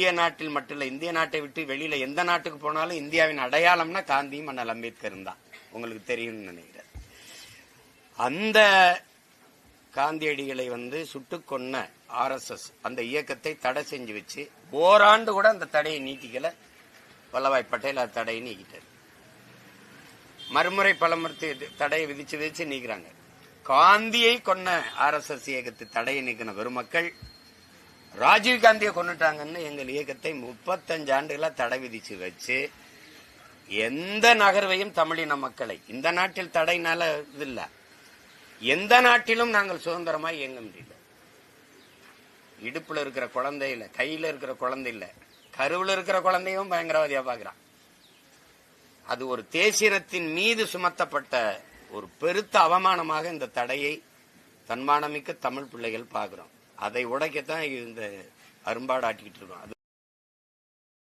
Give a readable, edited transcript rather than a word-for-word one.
இந்திய நாட்டில் மட்டும் இல்ல, இந்திய நாட்டை விட்டு வெளியில எந்த நாட்டுக்கு போனாலும் இந்தியாவின் அடையாளம்னா காந்தியும் அண்ணல் அம்பேத்கரும் தான். உங்களுக்கு தெரியும்னு நினைக்கிறேன். அந்த காந்தியடிகளை சுட்டுக் கொன்ன RSS அந்த இயக்கத்தை தடை செஞ்சு வச்சு ஓராண்டு கூட அந்த தடையை நீட்டிக்கல. வல்லபாய் பட்டேல் அந்த தடையை நீக்கிட்டார். மறுமுறை பலமுறை தடையை விதிச்சு நீக்கிறாங்க. காந்தியை கொன்ன RSS இயக்கத்தை தடையை நீக்கின பெருமக்கள் ராஜீவ் காந்தியை கொண்டுட்டாங்கன்னு எங்கள் இயக்கத்தை 35 ஆண்டுகளா தடை விதிச்சு வச்சு எந்த நகர்வையும் தமிழின மக்களை, இந்த நாட்டில் தடைனால இது இல்ல, எந்த நாட்டிலும் நாங்கள் சுதந்திரமாய் இயங்க முடியல. இடுப்புல இருக்கிற குழந்தை இல்ல, கையில இருக்கிற குழந்தை இல்ல, கருவுல இருக்கிற குழந்தையும் பயங்கரவாதியா பாக்குறான். அது ஒரு தேசியத்தின் மீது சுமத்தப்பட்ட ஒரு பெருத்த அவமானமாக இந்த தடையை தன்மானமிக்க தமிழ் பிள்ளைகள் பாக்குறோம். அதை உடைக்கத்தான் இந்த அரும்பாடு ஆட்டிக்கிட்டு இருக்கோம்.